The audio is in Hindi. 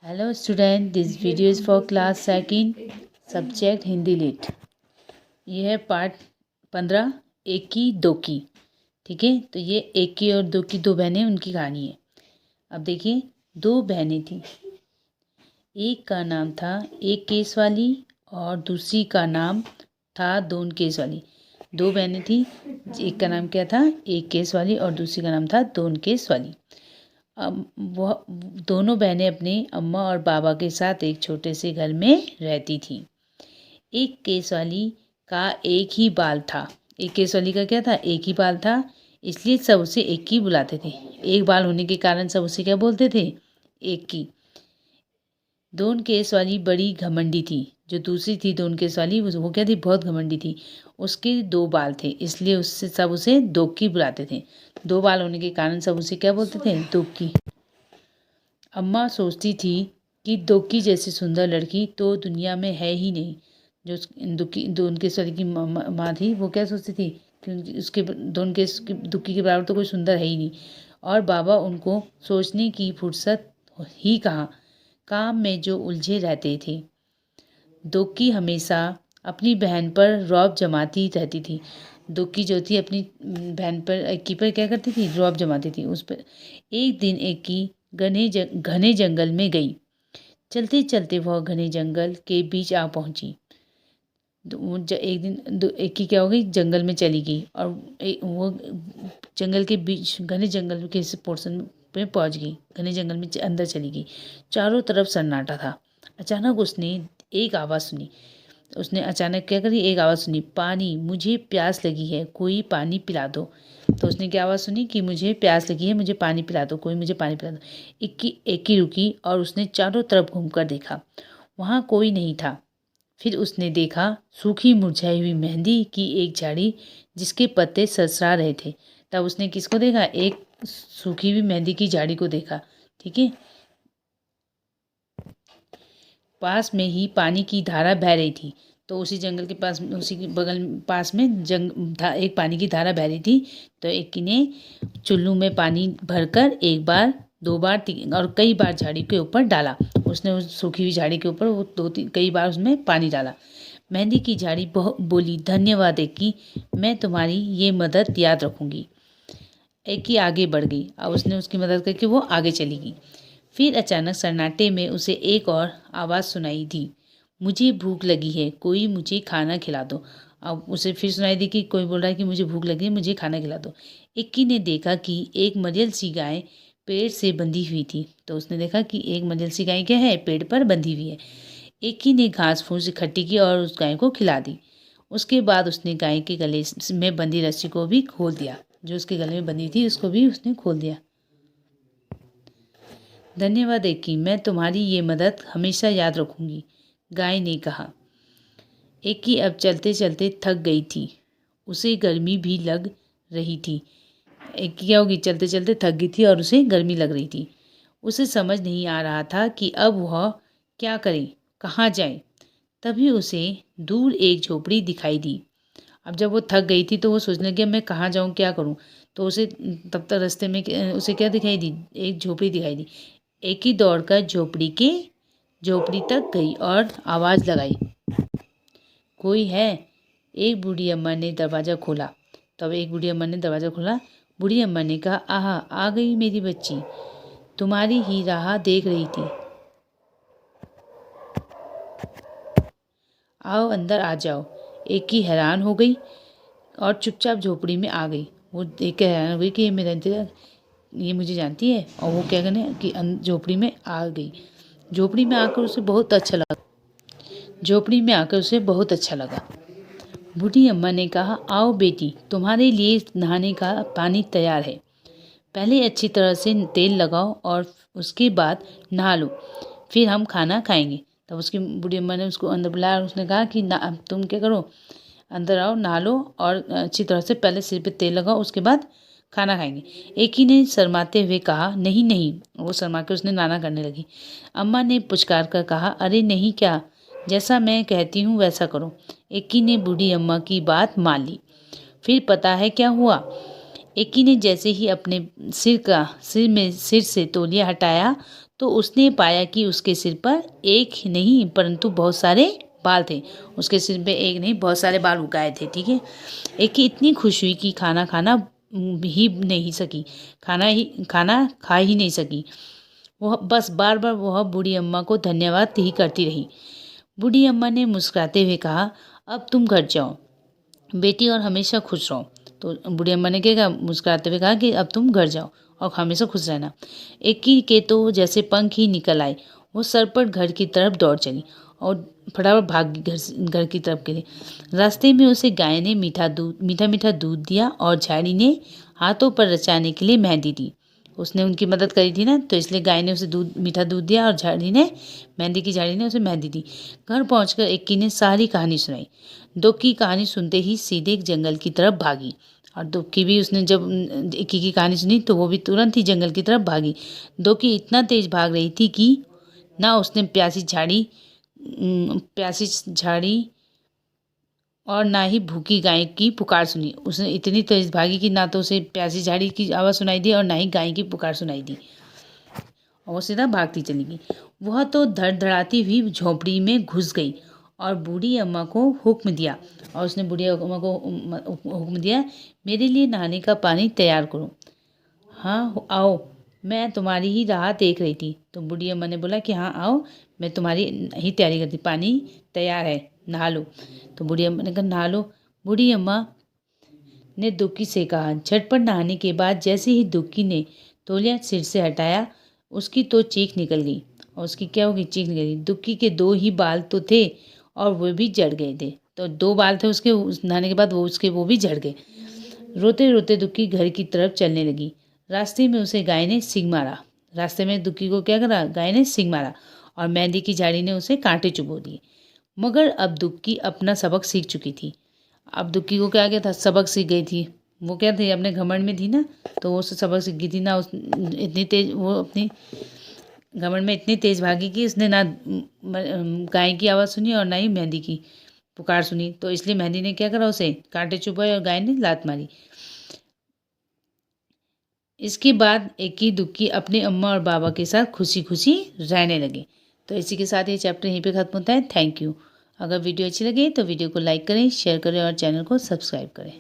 Hello student, this video is for class second, subject Hindi lit। ये है पार्ट 15 एक की दो की। ठीक है, तो ये एक की और दो की, दो बहनें, उनकी कहानी है। अब देखिए, दो बहनें थी। एक का नाम था एक केस वाली और दूसरी का नाम था दोन केस वाली। दो बहनें थी, एक का नाम क्या था, एक केस वाली, और दूसरी का नाम था दोन केस वाली। अब वह दोनों बहनें अपने अम्मा और बाबा के साथ एक छोटे से घर में रहती थीं। एक केस वाली का एक ही बाल था। एक केस वाली का क्या था, एक ही बाल था, इसलिए सब उसे एक की बुलाते थे। एक बाल होने के कारण सब उसे क्या बोलते थे, एक की। दोन केस वाली बड़ी घमंडी थी। जो दूसरी थी दोन केस वाली, वो क्या थी, बहुत घमंडी थी। उसके दो बाल थे, इसलिए उससे सब उसे दो की बुलाते थे। दो बाल होने के कारण सब उसे क्या बोलते थे, दो की। अम्मा सोचती थी कि दोकी जैसी सुंदर लड़की तो दुनिया में है ही नहीं। जो दोन केस वाली की माँ थी, वो क्या सोचती थी कि उसके दुक्की के बराबर तो कोई सुंदर है ही नहीं। और बाबा उनको सोचने की फुर्सत ही कहाँ, काम में जो उलझे रहते थे। दोकी हमेशा अपनी बहन पर रौब जमाती रहती थी। दोकी जो थी अपनी बहन पर, एक की पर क्या करती थी, रौब जमाती थी उस पर। एक दिन एक की घने जंगल में गई। चलते चलते वह घने जंगल के बीच आ पहुंची। एक दिन एक की क्या हो गई, जंगल में चली गई और वो जंगल के बीच, घने जंगल के पोर्शन पे पहुंच गई। घने जंगल में अंदर चली गई। चारों तरफ सन्नाटा था। अचानक उसने एक आवाज़ सुनी। उसने अचानक क्या करी, एक आवाज़ सुनी, पानी, मुझे प्यास लगी है, कोई पानी पिला दो। तो उसने क्या आवाज़ सुनी कि मुझे प्यास लगी है, मुझे पानी पिला दो, कोई मुझे पानी पिला दो। एक की रुकी और उसने चारों तरफ घूमकर देखा। वहाँ कोई नहीं था। फिर उसने देखा सूखी मुरझाई हुई मेहंदी की एक झाड़ी, जिसके पत्ते सरसरा रहे थे। तब उसने किसको देखा, एक सूखी हुई मेहंदी की झाड़ी को देखा। ठीक है, पास में ही पानी की धारा बह रही थी। तो उसी जंगल के पास, उसी के बगल पास में एक पानी की धारा बह रही थी। तो एक की ने चुल्लू में पानी भरकर एक बार, दो बार, तीन और कई बार झाड़ी के ऊपर डाला। उसने उस सूखी हुई झाड़ी के ऊपर वो दो तीन कई बार उसमें पानी डाला। मेहंदी की झाड़ी बोली, धन्यवाद एक की, मैं तुम्हारी ये मदद याद रखूंगी। एक की आगे बढ़ गई। अब उसने उसकी मदद करके वो आगे चली गई। फिर अचानक सन्नाटे में उसे एक और आवाज़ सुनाई दी, मुझे भूख लगी है, कोई मुझे खाना खिला दो। अब उसे फिर सुनाई दी कि कोई बोल रहा है कि मुझे भूख लगी है, मुझे खाना खिला दो। इक्की ने देखा कि एक मरियल सी गाय पेड़ से बंधी हुई थी। तो उसने देखा कि एक मरियल सी गाय क्या है, पेड़ पर बंधी हुई है। इक्की ने घास फूस इकट्ठी की और उस गाय को खिला दी। उसके बाद उसने गाय के गले में बंधी रस्सी को भी खोल दिया। जो उसके गले में बंधी थी उसको भी उसने खोल दिया। धन्यवाद एकी, मैं तुम्हारी ये मदद हमेशा याद रखूंगी, गाय ने कहा। एकी अब चलते चलते थक गई थी। उसे गर्मी भी लग रही थी। एकी क्या होगी, चलते चलते थक गई थी और उसे गर्मी लग रही थी। उसे समझ नहीं आ रहा था कि अब वह क्या करे, कहाँ जाए। तभी उसे दूर एक झोपड़ी दिखाई दी। अब जब वो थक गई थी तो वो सोचने लगी मैं कहाँ जाऊँ, क्या करूँ। तो उसे तब तक रास्ते में उसे क्या दिखाई दी, एक झोपड़ी दिखाई दी। एक ही दौड़कर झोपड़ी तक गई और आवाज़ लगाई, कोई है। एक बूढ़ी अम्मा ने दरवाज़ा खोला। तब एक बूढ़ी अम्मा ने दरवाज़ा खोला। बूढ़ी अम्मा ने कहा, आहा, आ गई मेरी बच्ची, तुम्हारी ही राह देख रही थी, आओ अंदर आ जाओ। एक ही हैरान हो गई और चुपचाप झोपड़ी में आ गई। वो देख के हैरान हो गई कि ये मेरा इंतजार, ये मुझे जानती है। और वो क्या करने कि झोपड़ी में आ गई। झोपड़ी में आकर उसे बहुत अच्छा लगा। झोपड़ी में आकर उसे बहुत अच्छा लगा। बूढ़ी अम्मा ने कहा, आओ बेटी, तुम्हारे लिए नहाने का पानी तैयार है। पहले अच्छी तरह से तेल लगाओ और उसके बाद नहा लो, फिर हम खाना खाएंगे। तब उसकी बूढ़ी अम्मा ने उसको अंदर बुलाया और उसने कहा कि ना, तुम क्या करो, अंदर आओ, नहा लो और अच्छी तरह से पहले सिर पे तेल लगाओ, उसके बाद खाना खाएंगे। एक ही ने शर्माते हुए कहा, नहीं नहीं। वो शर्मा के उसने नाना करने लगी। अम्मा ने पुचकार कर कहा, अरे नहीं क्या, जैसा मैं कहती हूँ वैसा करो। एक ही ने बूढ़ी अम्मा की बात मान ली। फिर पता है क्या हुआ, एक ही ने जैसे ही अपने सिर से तौलिया हटाया तो उसने पाया कि उसके सिर पर एक ही नहीं परंतु बहुत सारे बाल थे। उसके सिर पे एक नहीं बहुत सारे बाल उग आए थे। ठीक है। एक की इतनी खुश हुई कि खाना ही नहीं सकी, खाना खा ही नहीं सकी। वह बस बार बार वह बूढ़ी अम्मा को धन्यवाद ही करती रही। बूढ़ी अम्मा ने मुस्कुराते हुए कहा, अब तुम घर जाओ बेटी और हमेशा खुश रहो। तो बूढ़ी अम्मा ने क्या कहा, मुस्कुराते हुए कहा कि अब तुम घर जाओ और हमेशा खुश रहना। एकी के तो जैसे पंख ही निकल आए। वो सरपट घर की तरफ दौड़ चली और फटाफट भाग गई घर की तरफ के लिए। रास्ते में उसे गाय ने मीठा मीठा दूध दिया और झाड़ी ने हाथों पर रचाने के लिए मेहंदी दी। उसने उनकी मदद करी थी ना, तो इसलिए गाय ने उसे मीठा दूध दिया और मेहंदी की झाड़ी ने उसे मेहंदी दी। घर पहुंचकर इक्की ने सारी कहानी सुनाई। दुख की कहानी सुनते ही सीधे एक जंगल की तरफ भागी। और दुख की भी उसने जब इक्की की कहानी सुनी तो वो भी तुरंत ही जंगल की तरफ भागी। दुखी इतना तेज भाग रही थी कि ना उसने प्यासी झाड़ी और ना ही भूखी गाय की पुकार सुनी। उसने इतनी तेज भागी कि ना तो उसे प्यासी झाड़ी की आवाज़ सुनाई दी और ना ही गाय की पुकार सुनाई दी, और वो सीधा भागती चली गई। वह तो धड़धड़ाती हुई झोंपड़ी में घुस गई और बूढ़ी अम्मा को हुक्म दिया, और उसने बूढ़ी अम्मा को हुक्म दिया, मेरे लिए नहाने का पानी तैयार करो। हाँ आओ, मैं तुम्हारी ही राह देख रही थी। तो बूढ़ी अम्मा ने बोला कि हाँ आओ, मैं तुम्हारी ही तैयारी करती, पानी तैयार है, नहा लो। तो बूढ़ी अम्मा ने कहा नहा लो। बूढ़ी अम्मा ने दुक्की से कहा। झटपट नहाने के बाद जैसे ही दुक्की ने तौलिया सिर से हटाया, उसकी तो चीख निकल गई। और उसकी क्या होगी, चीख निकल गई। दुक्की के 2 ही बाल तो थे और वो भी झड़ गए थे। तो 2 बाल थे उसके, नहाने के बाद वो भी झड़ गए। रोते रोते दुक्की घर की तरफ चलने लगी। रास्ते में उसे गाय ने सींग मारा। रास्ते में दुक्की को क्या करा, गाय ने सींग मारा और मेहंदी की झाड़ी ने उसे कांटे चुभो दिए। मगर अब दुक्की अपना सबक सीख चुकी थी। अब दुक्की को क्या था, सबक सीख गई थी। वो क्या थी, अपने घमंड में थी ना, तो वो सबक सीख गई थी ना। इतनी तेज वो अपनी घमंड में इतनी तेज भागी कि उसने ना गाय की आवाज़ सुनी और ना ही मेहंदी की पुकार सुनी। तो इसलिए मेहंदी ने क्या करा, उसे कांटे चुभाए और गाय ने लात मारी। इसके बाद इक्की दुक्की अपने अम्मा और बाबा के साथ खुशी खुशी रहने लगे। तो इसी के साथ ये चैप्टर यहीं पे खत्म होता है। Thank you. अगर वीडियो अच्छी लगे तो वीडियो को लाइक करें, शेयर करें और चैनल को सब्सक्राइब करें।